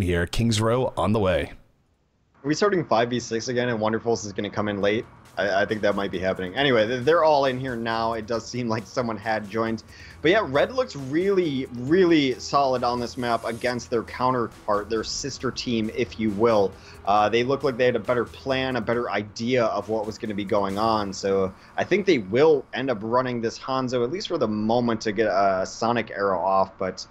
here. Kings Row on the way. Are we starting 5v6 again and Wonderfuls is going to come in late? I think that might be happening. Anyway, they're all in here now. It does seem like someone had joined. But yeah, Red looks really, really solid on this map against their counterpart, their sister team, if you will. They look like they had a better plan, a better idea of what was going to be going on. So I think they will end up running this Hanzo, at least for the moment, to get a Sonic Arrow off. But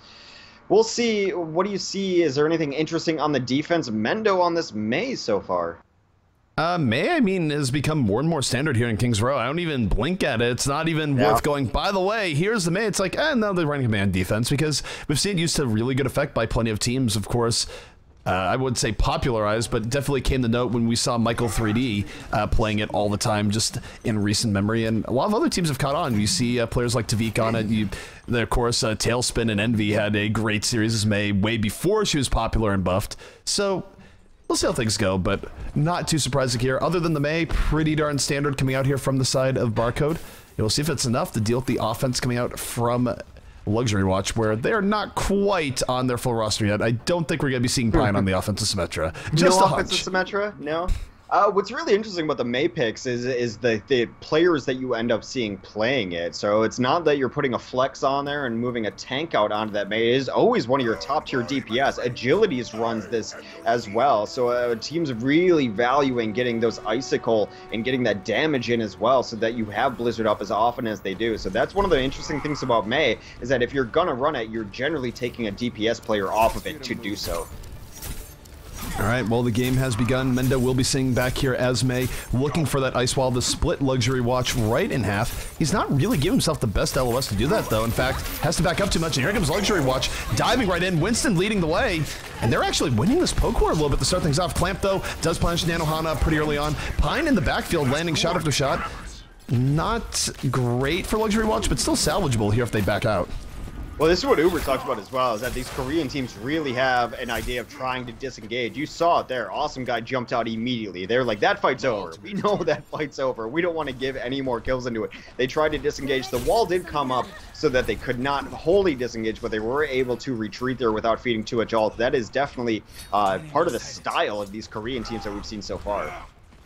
we'll see. What do you see? Is there anything interesting on the defense? Mendo on this Mei so far. Mei, I mean, has become more and more standard here in Kings Row. I don't even blink at it. It's not even worth going, by the way, here's the Mei. It's like, no, they're running command defense because we've seen it used to really good effect by plenty of teams, of course. I would say popularized, but definitely came to note when we saw Michael 3D playing it all the time, just in recent memory. And a lot of other teams have caught on. You see players like Tavik on it. Of course, Tailspin and Envy had a great series as Mei way before she was popular and buffed. So we'll see how things go, but not too surprising here. Other than the Mei, pretty darn standard coming out here from the side of Barcode. We'll see if it's enough to deal with the offense coming out from Luxury Watch, where they're not quite on their full roster yet. I don't think we're going to be seeing Pine on the offensive Symmetra. Just no a offensive hunch. Symmetra? No? What's really interesting about the Mei picks is the players that you end up seeing playing it. So it's not that you're putting a flex on there and moving a tank out onto that Mei. It is always one of your top tier DPS. Agilities runs this as well. So teams really valuing getting those Icicle and getting that damage in as well so that you have Blizzard up as often as they do. So that's one of the interesting things about Mei is that if you're going to run it, you're generally taking a DPS player off of it to do so. All right, well, the game has begun. Mendo will be sitting back here as Mei, looking for that Ice Wall to split Luxury Watch right in half. He's not really giving himself the best LOS to do that, though. In fact, has to back up too much, and here comes Luxury Watch, diving right in. Winston leading the way, and they're actually winning this poke war a little bit to start things off. Clamp, though, does punish Nanohana pretty early on. Pine in the backfield, landing shot after shot. Not great for Luxury Watch, but still salvageable here if they back out. Well, this is what Uber talks about as well, is that these Korean teams really have an idea of trying to disengage. You saw it there. Awesome Guy jumped out immediately. They're like, that fight's over. We know that fight's over. We don't want to give any more kills into it. They tried to disengage. The wall did come up so that they could not wholly disengage, but they were able to retreat there without feeding too much ult. That is definitely part of the style of these Korean teams that we've seen so far.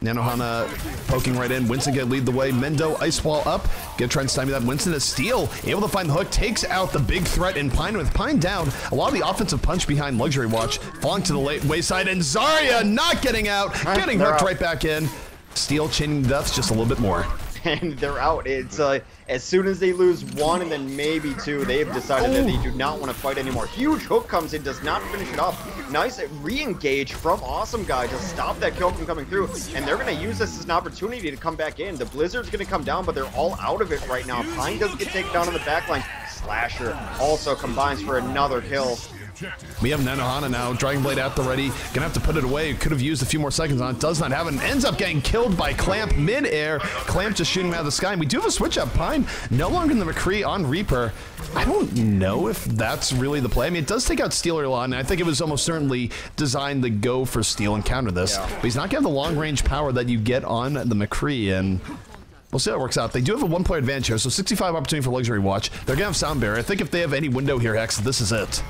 Nanohana poking right in. Winston gonna lead the way. Mendo ice wall up. Gonna try and stymie that. Winston is Steel able to find the hook. Takes out the big threat in Pine. With Pine down, a lot of the offensive punch behind Luxury Watch falling to the late wayside, and Zarya not getting out, getting hooked right back in. Steel chaining deaths just a little bit more. And they're out. It's as soon as they lose one and then maybe two, they've decided that they do not want to fight anymore. Huge hook comes in, does not finish it off. Nice re-engage from Awesome Guy to stop that kill from coming through. And they're going to use this as an opportunity to come back in. The Blizzard's going to come down, but they're all out of it right now. Pine does get taken down on the backline. Slasher also combines for another kill. We have Nanohana now, Dragon Blade at the ready, gonna have to put it away, could have used a few more seconds on it, does not have it, and ends up getting killed by Clamp mid-air. Clamp just shooting him out of the sky, and we do have a switch up. Pine no longer in the McCree on Reaper. I don't know if that's really the play. I mean, it does take out Steel early on, and I think it was almost certainly designed to go for Steel and counter this, but he's not gonna have the long-range power that you get on the McCree, and we'll see how it works out. They do have a one-player advantage here, so 65 opportunity for Luxury Watch. They're gonna have Sound Barrier. I think if they have any window here, Hex, this is it.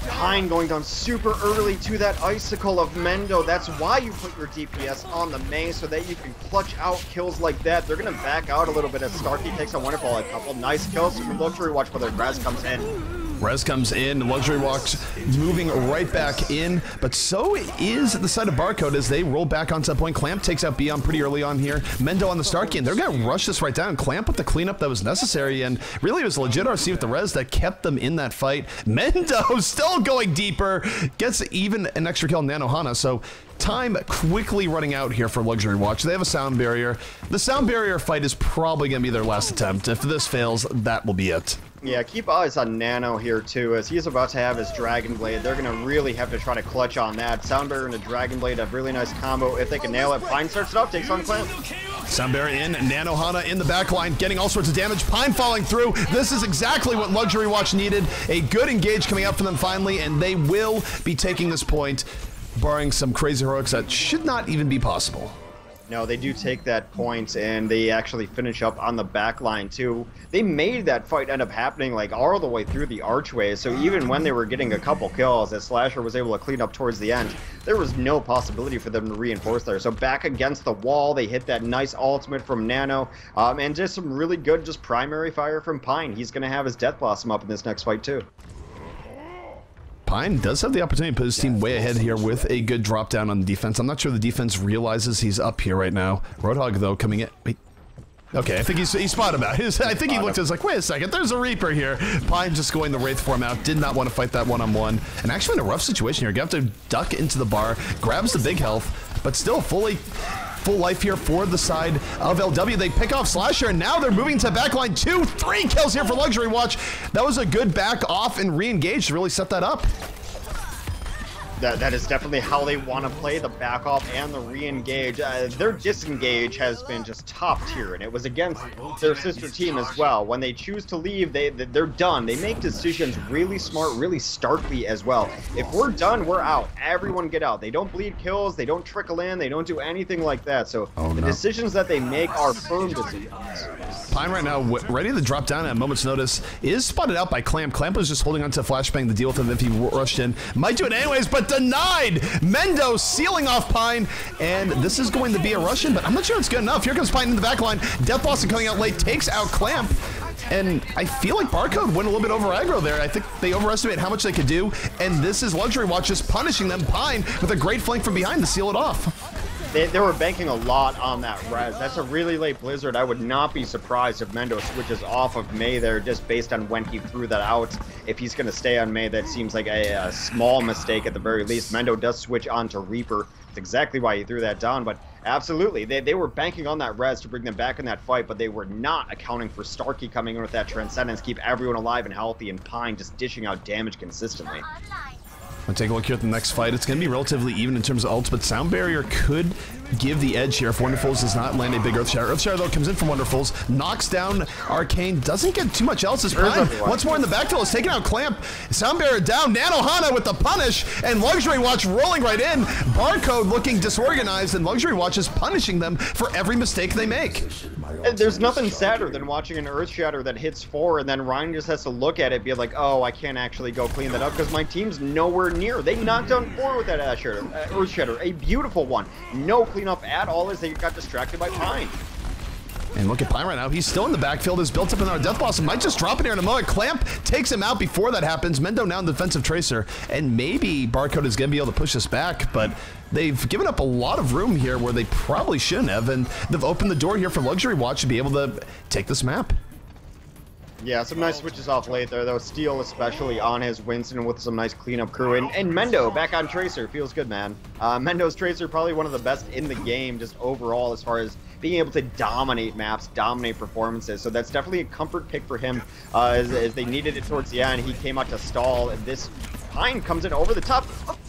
Pine going down super early to that Icicle of Mendo. That's why you put your DPS on the Mei, so that you can clutch out kills like that. They're going to back out a little bit as Starkey takes a Wonderful. A couple nice kills from Luxury Watch, but their Res comes in. Res comes in, Luxury Watch moving right back in, but so is the side of Barcode as they roll back onto that point. Clamp takes out Beyond pretty early on here. Mendo on the Starkey, and they're going to rush this right down. Clamp with the cleanup that was necessary, and really it was legit RC with the Res that kept them in that fight. Mendo still going deeper, gets even an extra kill on Nanohana, so time quickly running out here for Luxury Watch. They have a Sound Barrier. The Sound Barrier fight is probably going to be their last attempt. If this fails, that will be it. Yeah, keep eyes on Nano here too, as he's about to have his Dragon Blade. They're going to really have to try to clutch on that. Sound Barrier and a Dragon Blade, a really nice combo. If they can nail it, Pine starts it up, takes on Clamp. Sound Barrier in, Nanohana in the backline, getting all sorts of damage. Pine falling through. This is exactly what Luxury Watch needed. A good engage coming out for them finally, and they will be taking this point, barring some crazy heroics that should not even be possible. No, they do take that point, and they actually finish up on the back line, too. They made that fight end up happening, like, all the way through the archway, so even when they were getting a couple kills, as Slasher was able to clean up towards the end, there was no possibility for them to reinforce there. So back against the wall, they hit that nice ultimate from Nano, and just some really good just primary fire from Pine. He's going to have his Death Blossom up in this next fight, too. Pine does have the opportunity to put his team way ahead here with a good drop down on the defense. I'm not sure the defense realizes he's up here right now. Roadhog, though, coming in. Wait. Okay, I think he spotted him out. I think he looked at us like, wait a second, there's a Reaper here. Pine just going the Wraith form out, did not want to fight that one-on-one. And actually in a rough situation here, gonna have to duck into the bar, grabs the big health, but still full life here for the side of LW. They pick off Slasher, and now they're moving to backline 2-3 kills here for Luxury Watch. That was a good back off and re-engage to really set that up. That is definitely how they want to play the back off and the re-engage. Their disengage has been just top tier, and it was against their sister team as well. When they choose to leave, they're done. They make decisions really smart, really starkly as well. If we're done, we're out. Everyone get out. They don't bleed kills. They don't trickle in. They don't do anything like that. So the decisions that they make are firm decisions. Pine right now, ready to drop down at a moment's notice, is spotted out by Clamp. Clamp was just holding on to Flashbang to deal with him if he rushed in. Might do it anyways, but denied! Mendo sealing off Pine, and this is going to be a Russian, but I'm not sure it's good enough. Here comes Pine in the back line. Death Blossom coming out late, takes out Clamp, and I feel like Barcode went a little bit over aggro there. I think they overestimate how much they could do, and this is Luxury Watch just punishing them. Pine with a great flank from behind to seal it off. They were banking a lot on that res. That's a really late Blizzard. I would not be surprised if Mendo switches off of May there just based on when he threw that out. If he's going to stay on May, that seems like a small mistake at the very least. Mendo does switch on to Reaper. That's exactly why he threw that down, but absolutely. They were banking on that res to bring them back in that fight, but they were not accounting for Starkey coming in with that Transcendence, keep everyone alive and healthy, and Pine just dishing out damage consistently. We'll take a look here at the next fight. It's going to be relatively even in terms of ults, but Sound Barrier could give the edge here if Wonderfuls does not land a big Earthshatter. Earthshatter, though, comes in from Wonderfuls, knocks down Arcane, doesn't get too much else. As Prime, once more in the backfill, is taking out Clamp. Sound Barrier down, Nanohana with the punish, and Luxury Watch rolling right in. Barcode looking disorganized, and Luxury Watch is punishing them for every mistake they make. And there's nothing sadder than watching an Earthshatter that hits 4, and then Ryan just has to look at it and be like, oh, I can't actually go clean that up because my team's nowhere near. They knocked down 4 with that Earthshatter, a beautiful one. No cleanup at all as they got distracted by Pine. And look at Pine right now. He's still in the backfield. Is built up in our Death Blossom. Might just drop it here in a moment. Clamp takes him out before that happens. Mendo now in defensive tracer. And maybe Barcode is going to be able to push us back, but they've given up a lot of room here where they probably shouldn't have. And they've opened the door here for Luxury Watch to be able to take this map. Yeah, some nice switches off late there, though. Steel especially on his Winston with some nice cleanup crew. And Mendo back on Tracer. Feels good, man. Mendo's Tracer probably one of the best in the game just overall as far as being able to dominate maps, dominate performances. So that's definitely a comfort pick for him as they needed it towards the end. He came out to stall. And this Pine comes in over the top.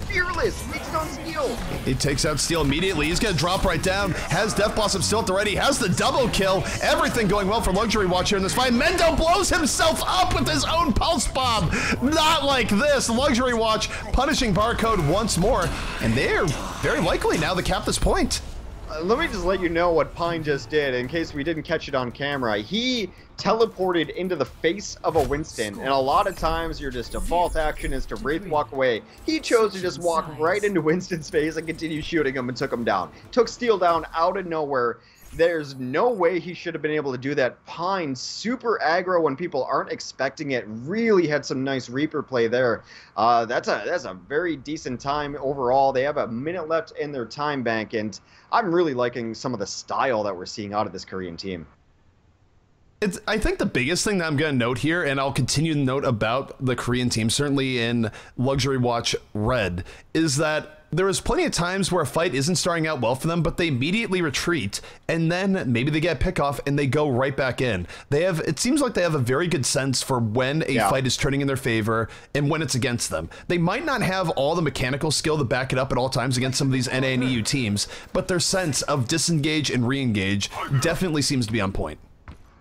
Fearless, takes down Steel. He takes out Steel immediately. He's going to drop right down. Has Death Blossom still at the ready. Has the double kill. Everything going well for Luxury Watch here in this fight. Mendo blows himself up with his own pulse bomb. Not like this. Luxury Watch punishing Barcode once more. And they're very likely now to cap this point. Let me just let you know what Pine just did in case we didn't catch it on camera. He teleported into the face of a Winston, and a lot of times your just default action is to Wraith walk away. He chose to just walk right into Winston's face and continue shooting him and took him down. Took Steel down out of nowhere. There's no way he should have been able to do that. Pine, super aggro when people aren't expecting it. Really had some nice Reaper play there. That's a very decent time overall. They have a minute left in their time bank, and I'm really liking some of the style that we're seeing out of this Korean team. I think the biggest thing that I'm going to note here, and I'll continue to note about the Korean team, certainly in Luxury Watch Red, is that there is plenty of times where a fight isn't starting out well for them, but they immediately retreat, and then maybe they get pick off and they go right back in. It seems like they have a very good sense for when a fight is turning in their favor and when it's against them. They might not have all the mechanical skill to back it up at all times against some of these NA and EU teams, but their sense of disengage and re-engage definitely seems to be on point.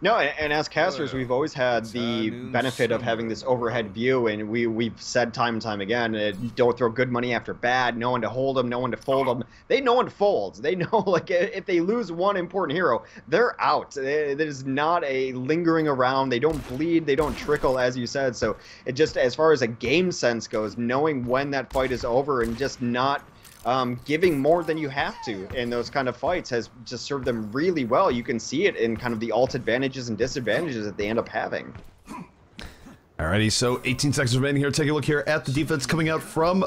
No, and as casters, we've always had the benefit of having this overhead view, and we've said time and time again, don't throw good money after bad, no one to hold them, no one to fold them. They know one folds. They know, like, if they lose one important hero, they're out. There's not a lingering around. They don't bleed. They don't trickle, as you said. So it just, as far as a game sense goes, knowing when that fight is over and just not giving more than you have to in those kind of fights has just served them really well. You can see it in kind of the alt advantages and disadvantages that they end up having. Alrighty, so 18 seconds remaining here. Take a look here at the defense coming out from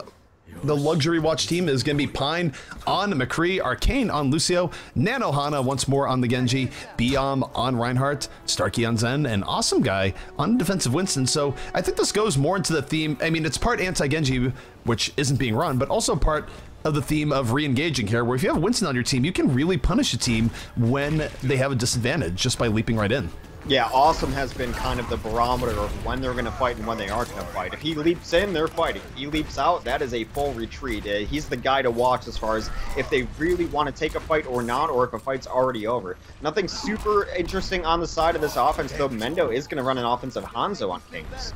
the Luxury Watch team is going to be Pine on McCree, Arcane on Lucio, Nanohana once more on the Genji, Biom on Reinhardt, Starkey on Zen, and Awesome Guy on defensive Winston. So I think this goes more into the theme. I mean, it's part anti-Genji, which isn't being run, but also part of the theme of re-engaging here, where if you have Winston on your team, you can really punish a team when they have a disadvantage just by leaping right in. Yeah, Awesome has been kind of the barometer of when they're going to fight and when they aren't going to fight. If he leaps in, they're fighting. If he leaps out, that is a full retreat. He's the guy to watch as far as if they really want to take a fight or not, or if a fight's already over. Nothing super interesting on the side of this offense, though. Mendo is going to run an offensive Hanzo on Kings.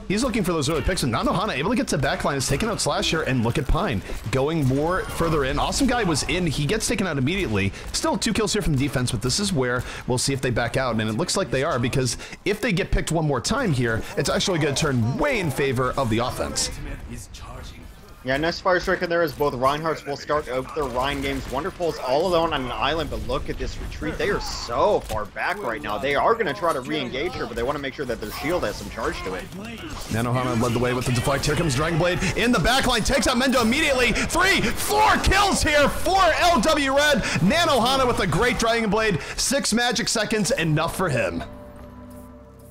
He's looking for those early picks, and Nanohana able to get to the backline, is taking out Slasher, and look at Pine going more further in. Awesome Guy was in, he gets taken out immediately. Still 2 kills here from the defense, but this is where we'll see if they back out, and it looks like they are, because if they get picked one more time here, it's actually going to turn way in favor of the offense. Yeah, nice fire strike in there as both Reinhardts will start out their Rhine games. Wonderful's all alone on an island, but look at this retreat. They are so far back right now. They are going to try to re-engage her, but they want to make sure that their shield has some charge to it. Nanohana led the way with the deflect. Here comes Dragon Blade in the backline, takes out Mendo immediately. 3, 4 kills here for LW Red. Nanohana with a great Dragon Blade. 6 magic seconds, enough for him.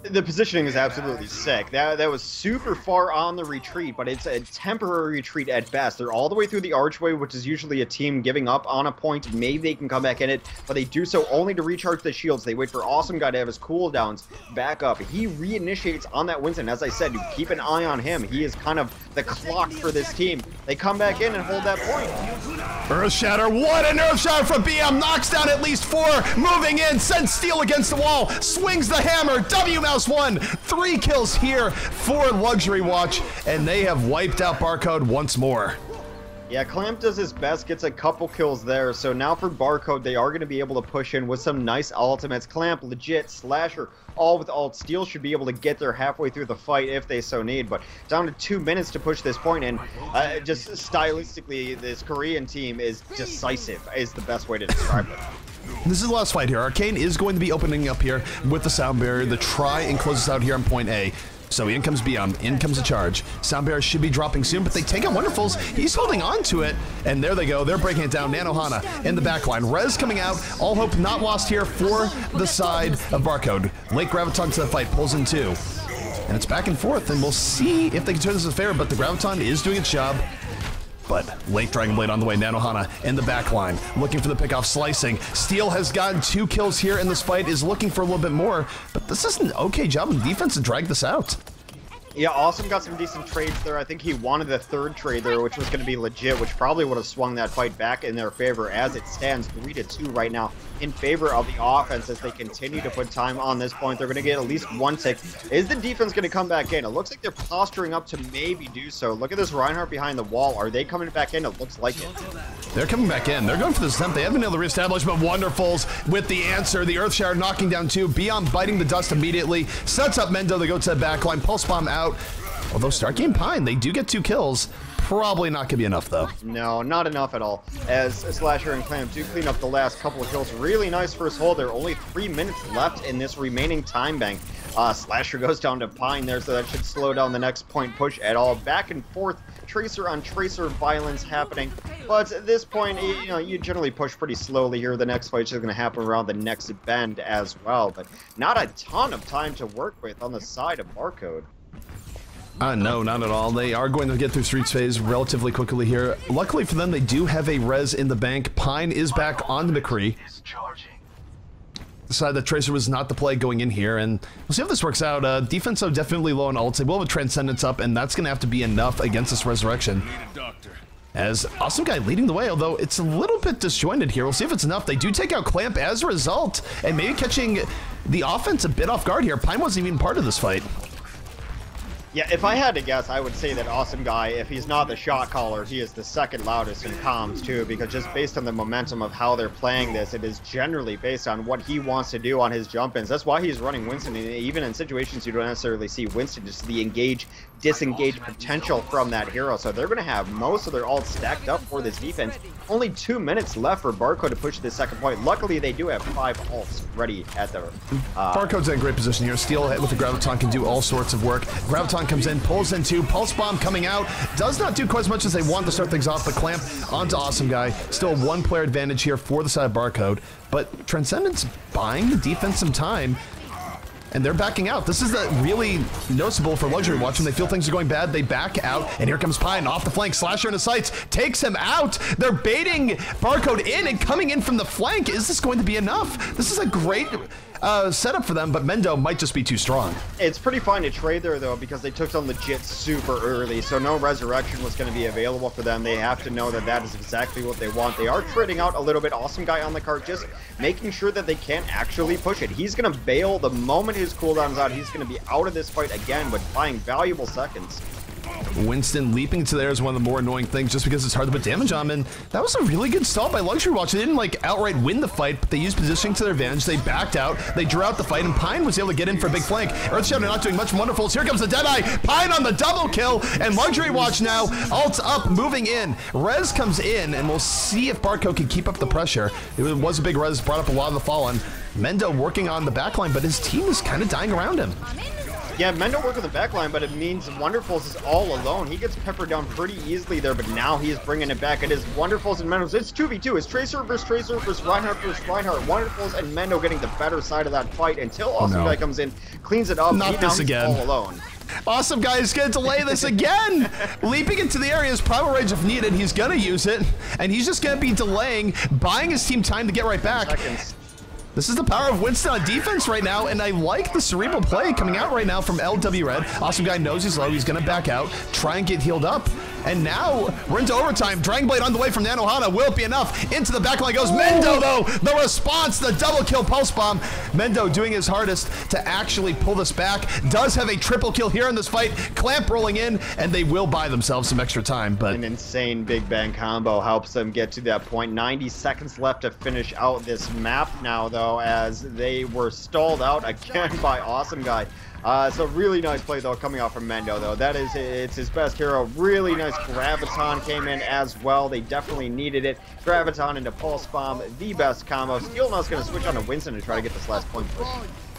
The positioning is absolutely sick. That was super far on the retreat, but it's a temporary retreat at best. They're all the way through the archway, which is usually a team giving up on a point. Maybe they can come back in it, but they do so only to recharge the shields. They wait for Awesome Guy to have his cooldowns back up. He reinitiates on that Winston. As I said, you keep an eye on him. He is kind of the clock for this team. They come back in and hold that point. Earth Shatter, what an Earth Shatter from BM, knocks down at least 4, moving in, sends Steel against the wall, swings the hammer, WMouse 1, 3 kills here for Luxury Watch, and they have wiped out Barcode once more. Yeah, Clamp does his best, gets a couple kills there, so now for Barcode, they are going to be able to push in with some nice ultimates. Clamp, legit, Slasher, all with ult. Steel should be able to get there halfway through the fight if they so need, but down to 2 minutes to push this point, and just stylistically, this Korean team is decisive, is the best way to describe it. This is the last fight here. Arcane is going to be opening up here with the sound barrier to try and close us out here on point A. So in comes Biom, in comes a charge. Sound barrier should be dropping soon, but they take out Wonderfuls. He's holding on to it, and there they go. They're breaking it down. Nanohana in the backline. Rez coming out. All hope not lost here for the side of Barcode. Late Graviton to the fight, pulls in 2. And it's back and forth, and we'll see if they can turn this as fair, but the Graviton is doing its job. But late Dragon Blade on the way. Nanohana in the back line, looking for the pick off, slicing. Steel has gotten 2 kills here in this fight, is looking for a little bit more, but this is an okay job in defense to drag this out. Yeah, Awesome got some decent trades there. I think he wanted the 3rd trade there, which was going to be legit, which probably would have swung that fight back in their favor. As it stands 3-2 right now in favor of the offense as they continue to put time on this point. They're going to get at least 1 tick. Is the defense going to come back in? It looks like they're posturing up to maybe do so. Look at this Reinhardt behind the wall. Are they coming back in? It looks like it. They're coming back in. They're going for this attempt. They haven't been able to reestablish, but Wonderfuls with the answer. The Earth Shower knocking down 2. Biom biting the dust immediately. Sets up Mendo. They go to the backline. Pulse Bomb out. Although Starkey and Pine, they do get 2 kills. Probably not going to be enough, though. No, not enough at all. As Slasher and Clamp do clean up the last couple of kills. Really nice first hold. There are only 3 minutes left in this remaining time bank. Slasher goes down to Pine there, so that should slow down the next point push at all. Back and forth, Tracer on Tracer violence happening. But at this point, you know, you generally push pretty slowly here. The next fight is going to happen around the next bend as well. But not a ton of time to work with on the side of Barcode. No, not at all. They are going to get through Streets phase relatively quickly here. Luckily for them, they do have a res in the bank. Pine is back on the McCree. Decided that Tracer was not the play going in here, and we'll see how this works out. Defense, though, definitely low on ults. They will have a Transcendence up, and that's going to have to be enough against this Resurrection. As Awesome Guy leading the way, although it's a little bit disjointed here. We'll see if it's enough. They do take out Clamp as a result, and maybe catching the offense a bit off guard here. Pine wasn't even part of this fight. Yeah, if I had to guess, I would say that Awesome Guy, if he's not the shot caller, he is the second loudest in comms, too, because just based on the momentum of how they're playing this, it is generally based on what he wants to do on his jump-ins. That's why he's running Winston, and even in situations you don't necessarily see Winston, just the disengage potential from that hero. So they're going to have most of their ults stacked up for this defense. Only 2 minutes left for Barcode to push this second point. Luckily, they do have 5 ults ready at their... Barcode's in a great position here. Steel with the Graviton can do all sorts of work. Graviton comes in, pulls in 2. Pulse Bomb coming out. Does not do quite as much as they want to start things off, but Clamp onto Awesome Guy. Still 1-player advantage here for the side of Barcode, but Transcendence buying the defense some time. And they're backing out. This is really noticeable for Luxury Watch. When they feel things are going bad, they back out. And here comes Pine off the flank. Slasher into sights. Takes him out. They're baiting Barcode in and coming in from the flank. Is this going to be enough? This is a great setup for them, but Mendo might just be too strong. It's pretty fine to trade there, though, because they took down Legit super early, so no resurrection was going to be available for them. They have to know that that is exactly what they want. They are trading out a little bit. Awesome Guy on the cart, just making sure that they can't actually push it. He's going to bail the moment his cooldown's out. He's going to be out of this fight again, but buying valuable seconds. Winston leaping to there is one of the more annoying things just because it's hard to put damage on him, and that was a really good stall by Luxury Watch. They didn't like outright win the fight, but they used positioning to their advantage. They backed out, they drew out the fight, and Pine was able to get in for a big flank. Earthshadow not doing much wonderfuls. Here comes the Deadeye. Pine on the double kill, and Luxury Watch now ults up, moving in. Rez comes in, and we'll see if Barcode can keep up the pressure. It was a big Rez, brought up a lot of the Fallen. Mendo working on the backline, but his team is kind of dying around him. Yeah, Mendo worked in the backline, but it means Wonderfuls is all alone. He gets peppered down pretty easily there, but now he is bringing it back. It is Wonderfuls and Mendos. It's 2v2. It's Tracer versus Reinhardt versus Reinhardt. Wonderfuls and Mendo getting the better side of that fight until Awesome Guy comes in, cleans it up. Not this again. All alone. Awesome Guy is going to delay this again. Leaping into the area is Primal Rage if needed. He's going to use it, and he's just going to be delaying, buying his team time to get right back. Seconds. This is the power of Winston on defense right now, and I like the cerebral play coming out right now from LW Red. Awesome Guy knows he's low. He's going to back out, try and get healed up. And now we're into overtime. Dragon Blade on the way from Nanohana. Will it be enough? Into the backline goes Mendo, though. The response, the double kill Pulse Bomb. Mendo doing his hardest to actually pull this back. Does have a triple kill here in this fight. Clamp rolling in, and they will buy themselves some extra time. But an insane Big Bang combo helps them get to that point. 90 seconds left to finish out this map now, though, as they were stalled out again by Awesome Guy. So really nice play, though, coming out from Mendo, though. It's his best hero. Really nice Graviton came in as well. They definitely needed it. Graviton into Pulse Bomb, the best combo. Steel now's going to switch on to Winston to try to get this last point push.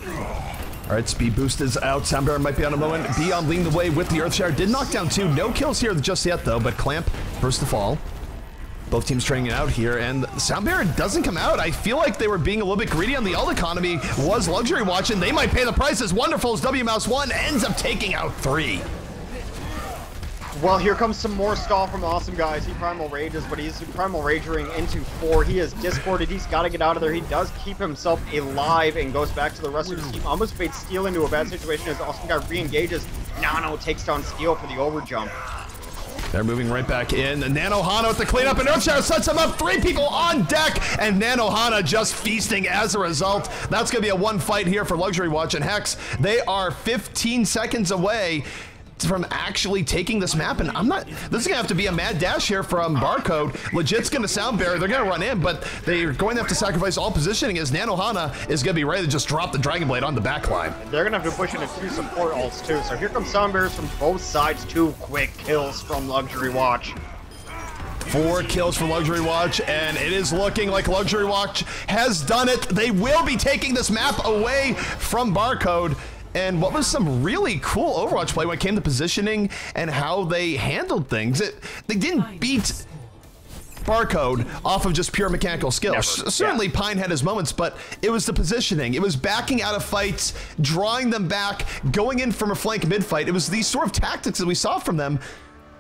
All right, speed boost is out. Soundbearer might be on a moment. Beyond leading the way with the Earthshower. Did knock down 2. No kills here just yet, though, but Clamp first to fall. Both teams trying it out here, and Soundbearer doesn't come out. I feel like they were being a little bit greedy on the ult economy. Was Luxury Watch, and they might pay the price as Wonderful's WMouse1 ends up taking out 3. Well, here comes some more stall from Awesome Guys. He Primal Rages, but he's Primal Raging into 4. He is discorded. He's got to get out of there. He does keep himself alive and goes back to the rest of his team. Almost baits Steel into a bad situation as Awesome Guy re-engages. Nano takes down Steel for the overjump. They're moving right back in. Nanohana with the cleanup, and Earthshower sets him up. 3 people on deck, and Nanohana just feasting as a result. That's going to be a 1 fight here for Luxury Watch, and Hex, they are 15 seconds away from actually taking this map, and this is gonna have to be a mad dash here from Barcode. Legit's gonna Soundbearer, they're gonna run in, but they're going to have to sacrifice all positioning as Nanohana is gonna be ready to just drop the Dragon Blade on the backline. They're gonna have to push into 2 support ults too, so here comes Soundbearers from both sides. 2 quick kills from Luxury Watch. 4 kills for Luxury Watch, and it is looking like Luxury Watch has done it. They will be taking this map away from Barcode. And what was some really cool Overwatch play when it came to positioning and how they handled things. They didn't beat Barcode off of just pure mechanical skill. Certainly Pine had his moments, but it was the positioning. It was backing out of fights, drawing them back, going in from a flank mid-fight. It was these sort of tactics that we saw from them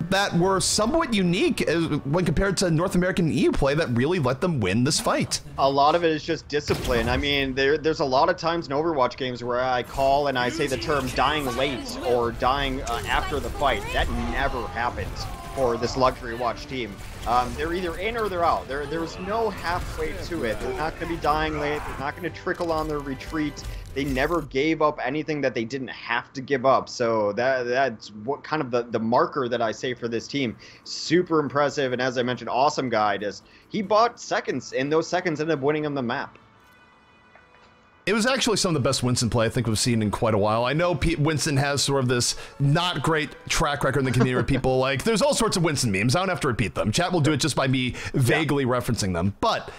that were somewhat unique when compared to North American EU play that really let them win this fight. A lot of it is just discipline. I mean, there's a lot of times in Overwatch games where I call and I say the term dying late or dying after the fight. That never happens. for this Luxury Watch team. They're either in or they're out. There's no halfway to it. They're not going to be dying late. They're not going to trickle on their retreat. They never gave up anything that they didn't have to give up. So that's what kind of the marker that I say for this team. Super impressive. And as I mentioned, awesome guy. He bought seconds, and those seconds ended up winning him the map. It was actually some of the best Winston play I think we've seen in quite a while. I know Winston has sort of this not great track record in the community where people like, there's all sorts of Winston memes. I don't have to repeat them. Chat will do it just by me vaguely referencing them. But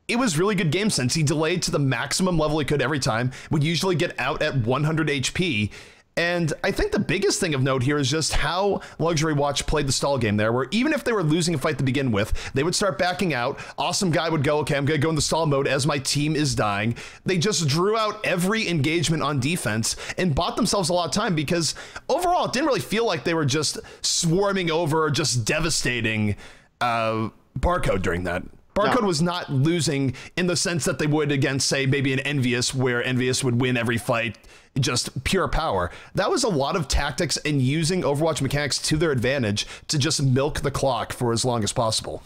it was really good game sense. He delayed to the maximum level he could every time, would usually get out at 100 HP. And I think the biggest thing of note here is just how Luxury Watch played the stall game there, where even if they were losing a fight to begin with, they would start backing out. Awesome guy would go, okay, I'm going to go in the stall mode as my team is dying. They just drew out every engagement on defense and bought themselves a lot of time because overall it didn't really feel like they were just swarming over, just devastating Barcode during that. Barcode was not losing in the sense that they would against, say, maybe an Envious, where Envious would win every fight, just pure power. That was a lot of tactics and using Overwatch mechanics to their advantage to just milk the clock for as long as possible.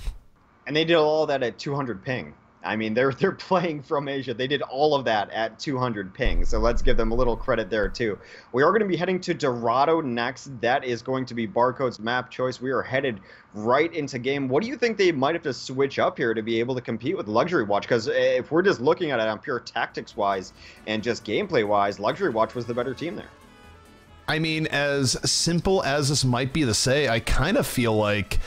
And they did all that at 200 ping. I mean, they're playing from Asia. They did all of that at 200 ping, so let's give them a little credit there, too. We are going to be heading to Dorado next. That is going to be Barcode's map choice. We are headed right into game. What do you think they might have to switch up here to be able to compete with Luxury Watch? Because if we're just looking at it on pure tactics-wise and just gameplay-wise, Luxury Watch was the better team there. I mean, as simple as this might be to say, I kind of feel like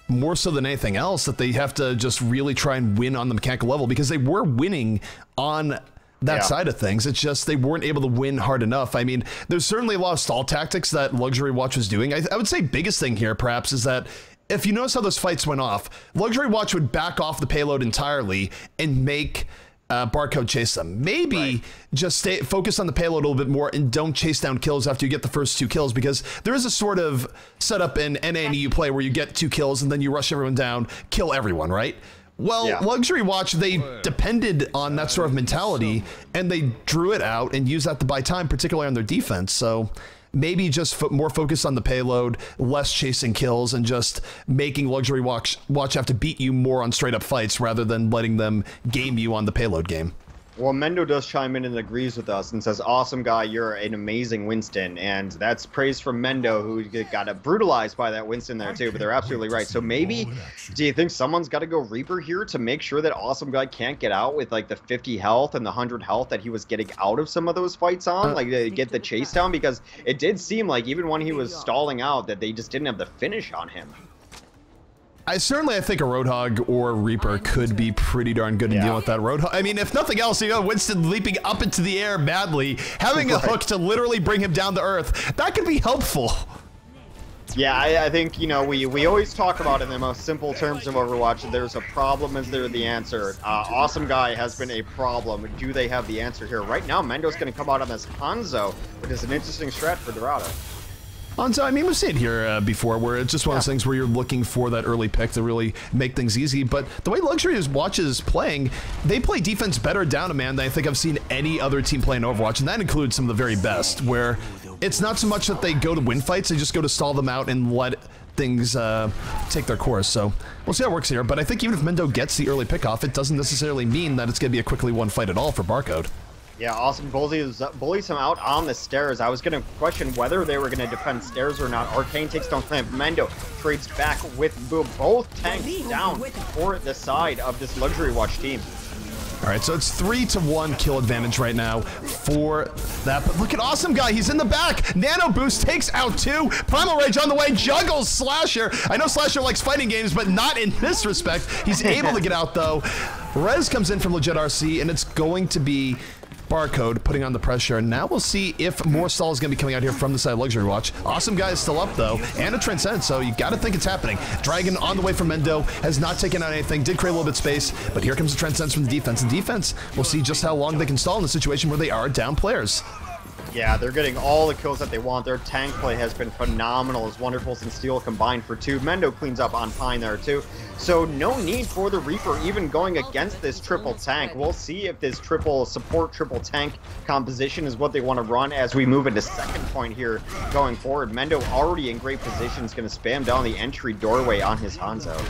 more so than anything else that they have to just really try and win on the mechanical level, because they were winning on that side of things. It's just they weren't able to win hard enough. I mean, there's certainly a lot of stall tactics that Luxury Watch was doing. I would say biggest thing here perhaps is that if you notice how those fights went off, Luxury Watch would back off the payload entirely and make Barcode chase them. Maybe just focus on the payload a little bit more and don't chase down kills after you get the first 2 kills, because there is a sort of setup in NA and EU play where you get 2 kills and then you rush everyone down, kill everyone, right? Well, Luxury Watch, they depended on that sort of mentality and they drew it out and used that to buy time, particularly on their defense. So maybe just more focus on the payload, less chasing kills, and just making Luxury Watch have to beat you more on straight up fights rather than letting them game you on the payload game. Well, Mendo does chime in and agrees with us and says, awesome guy, you're an amazing Winston. And that's praise from Mendo, who got brutalized by that Winston there too, but they're absolutely right. So maybe, do you think someone's got to go Reaper here to make sure that awesome guy can't get out with like the 50 health and the 100 health that he was getting out of some of those fights on, like to get the chase down? Because it did seem like even when he was stalling out that they just didn't have the finish on him. I think a Roadhog or a Reaper could be pretty darn good in dealing with that Roadhog. I mean, if nothing else, you know, Winston leaping up into the air madly, having a hook to literally bring him down to earth, that could be helpful. Yeah, I think, you know, we always talk about in the most simple terms of Overwatch, there's a problem, is there the answer? Awesome guy has been a problem. Do they have the answer here? Right now, Mendo's going to come out on this Hanzo, which is an interesting strat for Dorado. Hanzo, I mean, we've seen it here before, where it's just one of those things where you're looking for that early pick to really make things easy. But the way Luxury Watch is playing, they play defense better down a man than I think I've seen any other team play in Overwatch, and that includes some of the very best, where it's not so much that they go to win fights, they just go to stall them out and let things take their course. So we'll see how it works here. But I think even if Mendo gets the early pick off, it doesn't necessarily mean that it's going to be a quickly won fight at all for Barcode. Yeah, awesome. Bullies him out on the stairs. I was going to question whether they were going to defend stairs or not. Arcane takes down Clamp. Mendo trades back with both tanks down for the side of this Luxury Watch team. All right, so it's 3-1 kill advantage right now for that. But look at Awesome Guy. He's in the back. Nano Boost takes out 2. Primal Rage on the way. Juggles Slasher. I know Slasher likes fighting games, but not in this respect. He's able to get out, though. Rez comes in from Legit RC, and it's going to be Barcode putting on the pressure. And now we'll see if more stall is going to be coming out here from the side of Luxury Watch. Awesome Guy is still up, though, and a Transcend, so you got to think it's happening. Dragon on the way from Mendo, has not taken out anything, did create a little bit of space, but here comes the Transcend from the defense. And defense, we'll see just how long they can stall in the situation where they are down players. Yeah, they're getting all the kills that they want. Their tank play has been phenomenal as Wonderfuls and Steel combined for 2. Mendo cleans up on Pine there too. So no need for the Reaper even going against this triple tank. We'll see if this triple support, triple tank composition is what they want to run as we move into second point here going forward. Mendo already in great position is going to spam down the entry doorway on his Hanzo.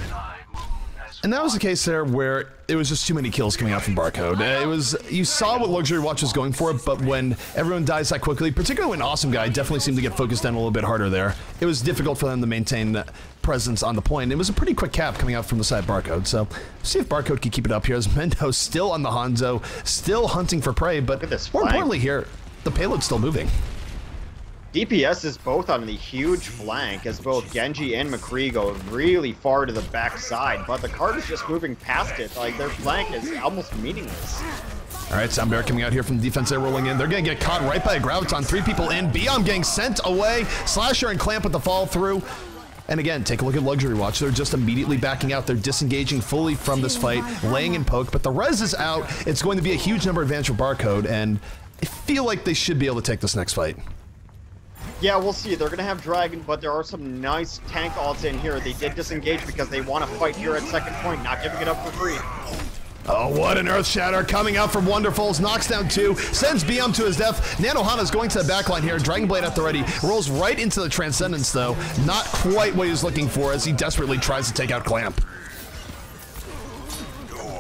And that was the case there where it was just too many kills coming out from Barcode. It was, you saw what Luxury Watch was going for, but when everyone dies that quickly, particularly when Awesome Guy definitely seemed to get focused in a little bit harder there, it was difficult for them to maintain presence on the point. It was a pretty quick cap coming out from the side Barcode, so see if Barcode can keep it up here as Mendo still on the Hanzo, still hunting for prey, but more importantly here, the payload's still moving. DPS is both on the huge flank as both Genji and McCree go really far to the backside, but the card is just moving past it. Like, their flank is almost meaningless. All right, Soundbear coming out here from the defense. They're rolling in. They're going to get caught right by a Graviton. 3 people in. Biom getting sent away. Slasher and Clamp with the fall through. And again, take a look at Luxury Watch. They're just immediately backing out. They're disengaging fully from this fight, laying in poke, but the res is out. It's going to be a huge number advantage for Barcode, and I feel like they should be able to take this next fight. Yeah, we'll see. They're going to have Dragon, but there are some nice tank ults in here. They did disengage because they want to fight here at second point, not giving it up for free. Oh, what an Earth Shatter coming out from Wonderfuls. Knocks down 2, sends Biom to his death. Nanohana's going to the backline here. Dragon Blade at the ready. Rolls right into the Transcendence, though. Not quite what he was looking for as he desperately tries to take out Clamp.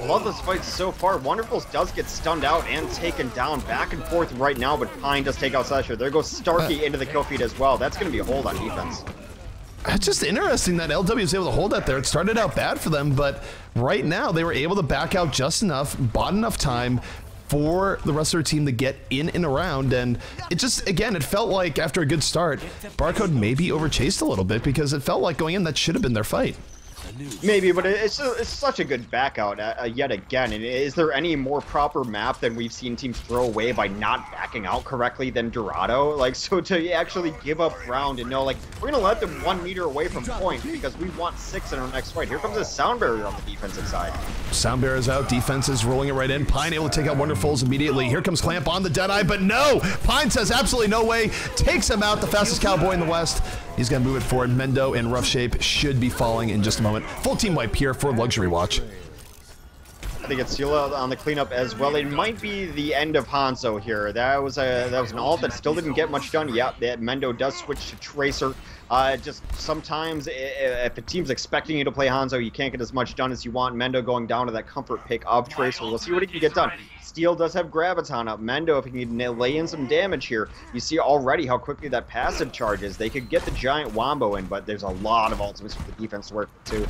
Love this fight so far. Wonderfuls does get stunned out and taken down back and forth right now, but Pine does take out Slasher. There goes Starkey into the kill feed as well. That's going to be a hold on defense. It's just interesting that LW was able to hold that there. It started out bad for them, but right now they were able to back out just enough, bought enough time for the rest of their team to get in and around, and it just, again, it felt like after a good start, Barcode maybe overchased a little bit because it felt like going in that should have been their fight. Maybe, but it's such a good back out yet again. And is there any more proper map than we've seen teams throw away by not backing out correctly than Dorado? Like, so to actually give up ground and know, like, we're going to let them 1 meter away from point because we want 6 in our next fight. Here comes a Sound Barrier on the defensive side. Sound Barrier is out. Defense is rolling it right in. Pine able to take out Wonderfuls immediately. Here comes Clamp on the Deadeye, but no! Pine says absolutely no way. Takes him out, the fastest cowboy in the West. He's going to move it forward. Mendo in rough shape should be falling in just a moment. Full team wipe here for Luxury Watch. I think it's Steel on the cleanup as well. It might be the end of Hanzo here. That was an ult that still didn't get much done. Yep, Mendo does switch to Tracer. Just sometimes if a team's expecting you to play Hanzo, you can't get as much done as you want. Mendo going down to that comfort pick of Tracer. We'll see what he can get done. Steel does have Graviton up. Mendo, if he can lay in some damage here, you see already how quickly that passive charges. They could get the giant Wombo in, but there's a lot of ultimates for the defense to work too.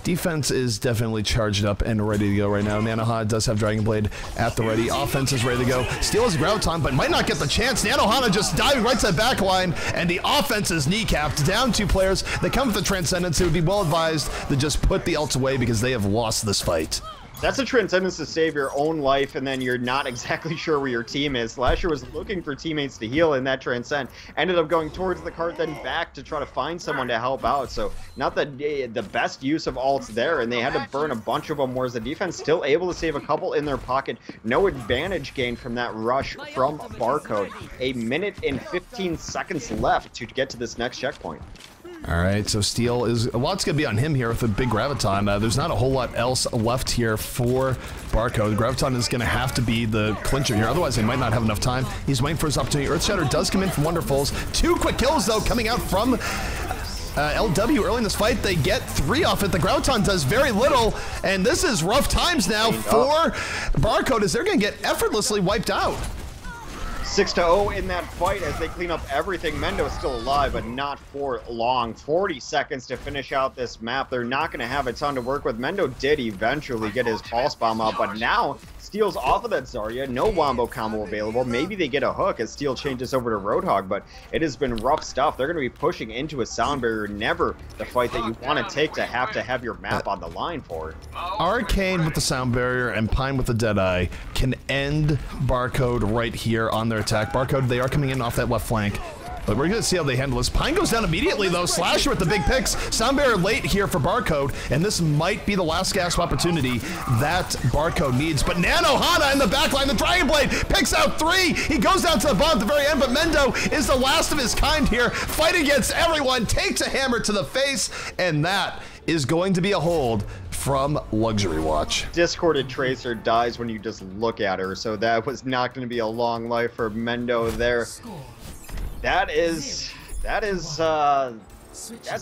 Defense is definitely charged up and ready to go right now. Nanohana does have Dragon Blade at the ready. Offense is ready to go. Steel has Graviton, but might not get the chance. Nanohana just diving right to the back line, and the offense is kneecapped. Down 2 players. They come with the Transcendence. It would be well advised to just put the ults away because they have lost this fight. That's a Transcendence to save your own life, and then you're not exactly sure where your team is. Slasher was looking for teammates to heal in that Transcend. Ended up going towards the cart, then back to try to find someone to help out. So not the best use of ults there, and they had to burn a bunch of them, whereas the defense still able to save a couple in their pocket. No advantage gained from that rush from Barcode. 1 minute and 15 seconds left to get to this next checkpoint. All right, so Steel is, a lot's going to be on him here with a big Graviton. There's not a whole lot else left here for Barcode. Graviton is going to have to be the clincher here, otherwise they might not have enough time. He's waiting for his opportunity. Earthshatter does come in from Wonderfuls. 2 quick kills, though, coming out from LW early in this fight. They get 3 off it. The Graviton does very little, and this is rough times now for Barcode as they're going to get effortlessly wiped out. 6-0 in that fight as they clean up everything. Mendo is still alive, but not for long. 40 seconds to finish out this map. They're not going to have a ton to work with. Mendo did eventually get his pulse bomb up, but now Steel's off of that Zarya. No Wombo combo available. Maybe they get a hook as Steel changes over to Roadhog, but it has been rough stuff. They're going to be pushing into a Sound Barrier. Never the fight that you want to take to have your map on the line for. Arcane with the Sound Barrier and Pine with the Deadeye can end Barcode right here on their attack. Barcode, they are coming in off that left flank. But we're gonna see how they handle this. Pine goes down immediately though. Slasher with the big picks. Soundbearer late here for Barcode, and this might be the last gasp opportunity that Barcode needs. But Nano Hana in the backline, the Dragon Blade picks out 3. He goes down to the bottom at the very end, but Mendo is the last of his kind here. Fight against everyone, takes a hammer to the face, and that is going to be a hold from Luxury Watch. Discorded Tracer dies when you just look at her, so that was not going to be a long life for Mendo there. That's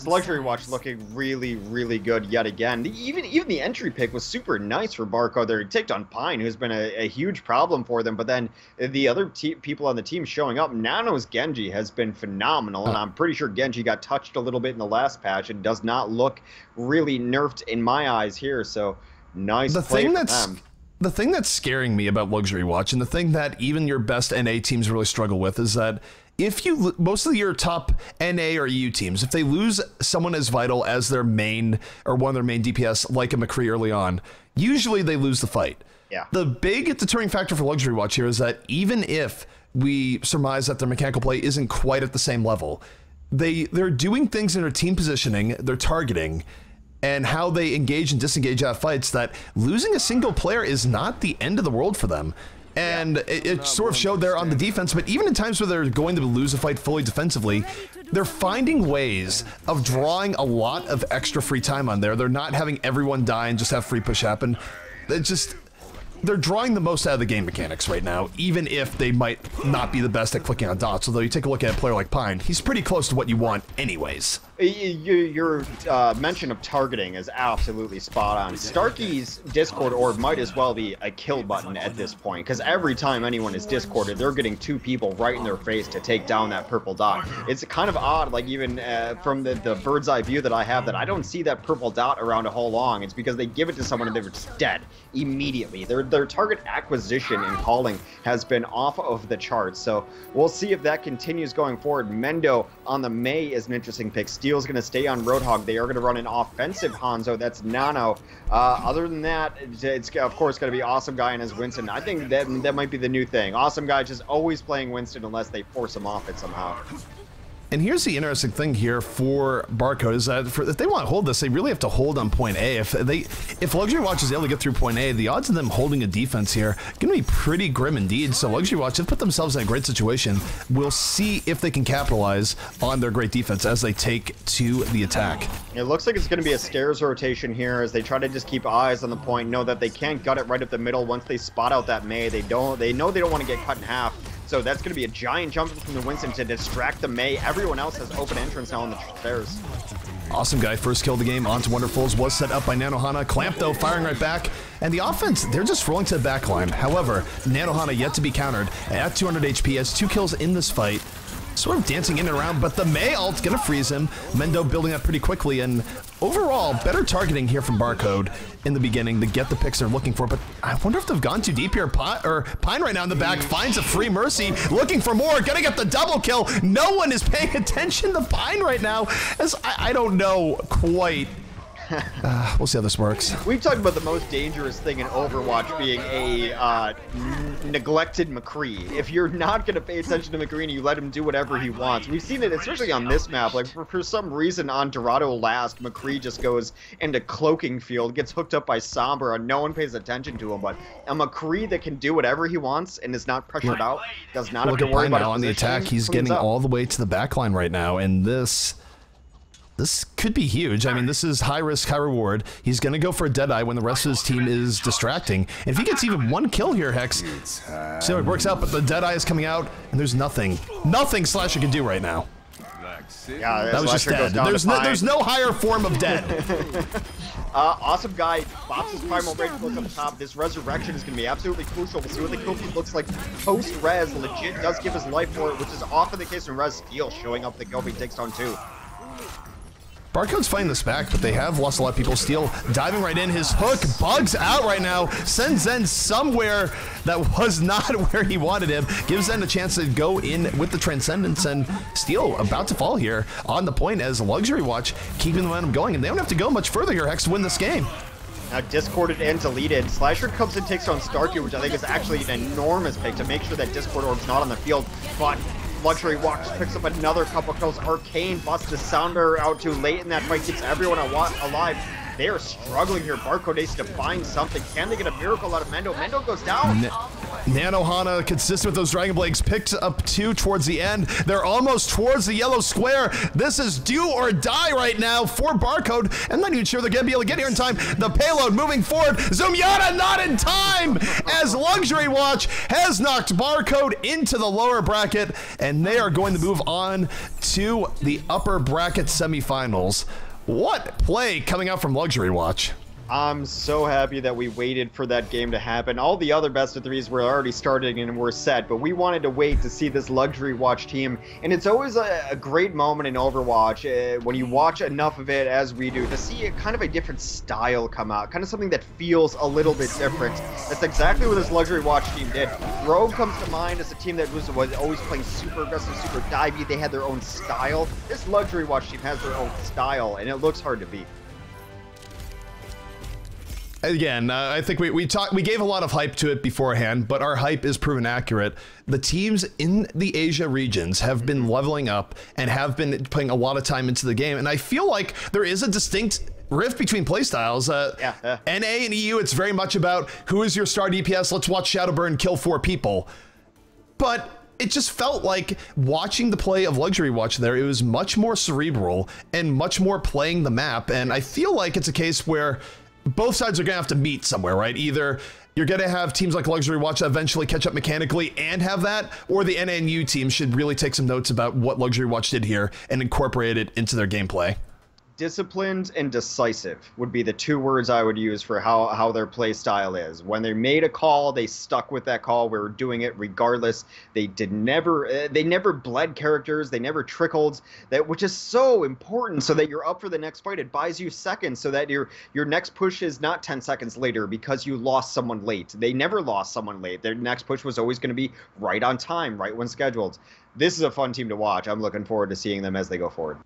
Luxury Watch looking really, really good yet again. Even the entry pick was super nice for Barcode there. He ticked on Pine, who's been a huge problem for them, but then the other people on the team showing up. Nano's Genji has been phenomenal, and I'm pretty sure Genji got touched a little bit in the last patch and does not look really nerfed in my eyes here, so nice play for them. The thing that's scaring me about Luxury Watch, and the thing that even your best NA teams really struggle with, is that if you, most of your top NA or EU teams, if they lose someone as vital as their main, or one of their main DPS, like a McCree early on, usually they lose the fight. Yeah. The big deterring factor for Luxury Watch here is that even if we surmise that their mechanical play isn't quite at the same level, they're doing things in their team positioning, their targeting, and how they engage and disengage out of fights, that losing a single player is not the end of the world for them. And it sort of showed there on the defense, but even in times where they're going to lose a fight fully defensively, they're finding ways of drawing a lot of extra free time on there. They're not having everyone die and just have free push happen. They're drawing the most out of the game mechanics right now, even if they might not be the best at clicking on dots. Although you take a look at a player like Pine, he's pretty close to what you want anyways. Your mention of targeting is absolutely spot on. Starkey's Discord orb might as well be a kill button at this point, because every time anyone is discorded, they're getting 2 people right in their face to take down that purple dot. It's kind of odd, like even from the bird's eye view that I have, that I don't see that purple dot around a whole long. It's because they give it to someone and they're just dead immediately. Their target acquisition and calling has been off of the charts, so we'll see if that continues going forward. Mendo on the Mei is an interesting pick. Steel's going to stay on Roadhog. They are going to run an offensive Hanzo. That's Nano. Other than that, it's of course going to be Awesome Guy and his Winston. I think that might be the new thing. Awesome Guy just always playing Winston unless they force him off it somehow. And here's the interesting thing here for Barcode is that if they want to hold this, they really have to hold on point A. If Luxury Watch is able to get through point A, the odds of them holding a defense here are going to be pretty grim indeed. So Luxury Watch have put themselves in a great situation. We'll see if they can capitalize on their great defense as they take to the attack. It looks like it's going to be a stairs rotation here as they try to just keep eyes on the point, know that they can't gut it right up the middle. Once they spot out that Mei, they know they don't want to get cut in half. So that's going to be a giant jump from the Winston to distract the Mei. Everyone else has open entrance now on the stairs. Awesome Guy first kill of the game onto Wonderfuls, was set up by Nanohana. Clamp though firing right back, and the offense, they're just rolling to the back line. However, Nanohana yet to be countered at 200 HP, has 2 kills in this fight. Sort of dancing in and around, but the Mei ult's gonna freeze him. Mendo building up pretty quickly, and overall, better targeting here from Barcode in the beginning to get the picks they're looking for, but I wonder if they've gone too deep here. Pine right now in the back finds a free Mercy, looking for more, gonna get the double kill. No one is paying attention to Pine right now, as I don't know quite. We'll see how this works. We've talked about the most dangerous thing in Overwatch being a neglected McCree. If you're not going to pay attention to McCree and you let him do whatever he wants, we've seen it, especially on this map. Like for some reason on Dorado last, McCree just goes into cloaking field, gets hooked up by Sombra, and no one pays attention to him. But a McCree that can do whatever he wants and is not pressured out does not have to worry about now on the attack. He's getting all the way to the back line right now, and this could be huge. I mean, this is high risk, high reward. He's going to go for a Deadeye when the rest of his team is distracting. And if he gets even 1 kill here, Hex, see how it works out, but the Deadeye is coming out, and there's nothing Slasher can do right now. Yeah, that was just dead. There's no higher form of dead. Awesome Guy bops his primal rage look up top. This resurrection is going to be absolutely crucial. We'll see what the Kofi looks like post-res. Legit does give his life for it, which is often the case when Res Steel showing up. The Kofi takes on 2. Barcode's fighting this back, but they have lost a lot of people. Steel diving right in. His hook bugs out right now. Sends Zen somewhere that was not where he wanted him. Gives Zen a chance to go in with the Transcendence, and Steel about to fall here on the point as Luxury Watch keeping the momentum going, and they don't have to go much further here, Hex, to win this game. Now discorded and deleted. Slasher comes and takes on Starkey, which I think is actually an enormous pick to make sure that Discord Orb's not on the field, but Luxury Watch picks up another couple kills. Arcane busts a sounder out too late in that fight, keeps everyone alive. They are struggling here. Barcode needs to find something. Can they get a miracle out of Mendo? Mendo goes down. Nanohana, consistent with those Dragon Blades, picked up 2 towards the end. They're almost towards the yellow square. This is do or die right now for Barcode. I'm not even sure they're going to be able to get here in time. The payload moving forward. Zumyana not in time as Luxury Watch has knocked Barcode into the lower bracket, and they are going to move on to the upper bracket semifinals. What play coming out from Luxury Watch? I'm so happy that we waited for that game to happen. All the other best of threes were already starting and were set, but we wanted to wait to see this Luxury Watch team. And it's always a great moment in Overwatch when you watch enough of it as we do to see kind of a different style come out, kind of something that feels a little bit different. That's exactly what this Luxury Watch team did. Rogue comes to mind as a team that was always playing super aggressive, super divey. They had their own style. This Luxury Watch team has their own style, and it looks hard to beat. Again, I think we gave a lot of hype to it beforehand, but our hype is proven accurate. The teams in the Asia regions have been leveling up and have been putting a lot of time into the game, and I feel like there is a distinct rift between playstyles. NA and EU, it's very much about who is your star DPS, let's watch Shadowburn kill 4 people. But it just felt like watching the play of Luxury Watch there, it was much more cerebral and much more playing the map, and I feel like it's a case where both sides are going to have to meet somewhere, right? Either you're going to have teams like Luxury Watch eventually catch up mechanically and have that, or the NNU team should really take some notes about what Luxury Watch did here and incorporate it into their gameplay. Disciplined and decisive would be the 2 words I would use for how their play style is. When they made a call, they stuck with that call. We were doing it regardless. They never bled characters. They never trickled, which is so important so that you're up for the next fight. It buys you seconds so that your next push is not 10 seconds later because you lost someone late. They never lost someone late. Their next push was always going to be right on time, right when scheduled. This is a fun team to watch. I'm looking forward to seeing them as they go forward.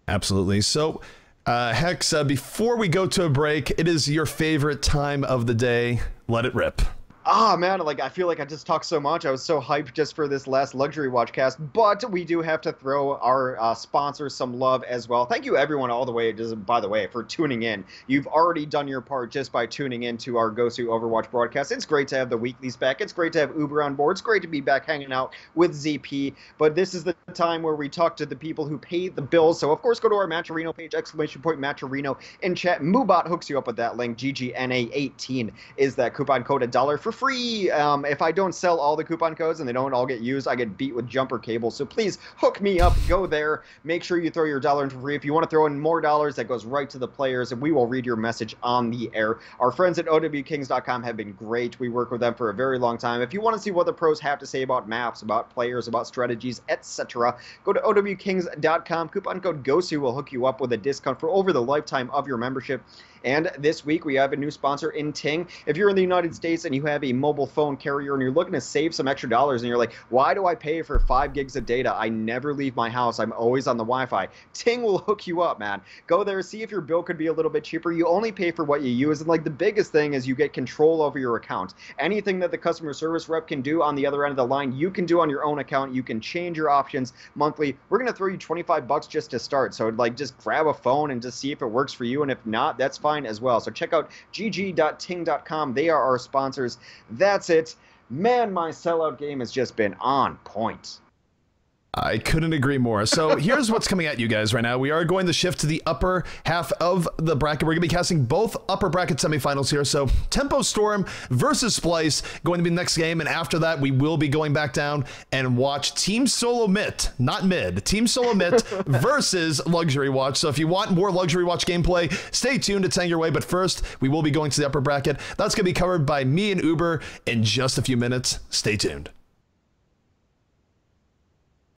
Absolutely. So, Hex, before we go to a break, it is your favorite time of the day. Let it rip. Ah, man, like, I feel like I just talked so much. I was so hyped just for this last Luxury Watch cast, but we do have to throw our sponsors some love as well. Thank you, everyone, all the way, by the way, for tuning in. You've already done your part just by tuning in to our Gosu Overwatch broadcast. It's great to have the weeklies back. It's great to have Uber on board. It's great to be back hanging out with ZP, but this is the time where we talk to the people who pay the bills. So, of course, go to our Matcherino page, ! Matcherino in chat. Moobot hooks you up with that link. GGNA18 is that coupon code, $1 for free. If I don't sell all the coupon codes and they don't all get used, I get beat with jumper cable. So please hook me up. Go there. Make sure you throw your $1 in for free. If you want to throw in more dollars, that goes right to the players, and we will read your message on the air. Our friends at OWKings.com have been great. We work with them for a very long time. If you want to see what the pros have to say about maps, about players, about strategies, etc., go to OWKings.com. Coupon code GOSU will hook you up with a discount for over the lifetime of your membership. And this week, we have a new sponsor in Ting. If you're in the United States and you have a mobile phone carrier and you're looking to save some extra dollars and you're like, why do I pay for 5 gigs of data? I never leave my house. I'm always on the Wi-Fi. Ting will hook you up, man. Go there, see if your bill could be a little bit cheaper. You only pay for what you use. And like the biggest thing is you get control over your account. Anything that the customer service rep can do on the other end of the line, you can do on your own account. You can change your options monthly. We're going to throw you $25 just to start. So like just grab a phone and just see if it works for you. And if not, that's fine as well. So check out gg.ting.com. They are our sponsors. That's it. Man, my sellout game has just been on point. I couldn't agree more. So here's what's coming at you guys right now. We are going to shift to the upper half of the bracket. We're going to be casting both upper bracket semifinals here. So Tempo Storm versus Splice going to be the next game. And after that, we will be going back down and watch Team Solo Mit, not mid, Team Solo Mit versus Luxury Watch. So if you want more Luxury Watch gameplay, stay tuned. It's on your way. But first, we will be going to the upper bracket. That's going to be covered by me and Uber in just a few minutes. Stay tuned.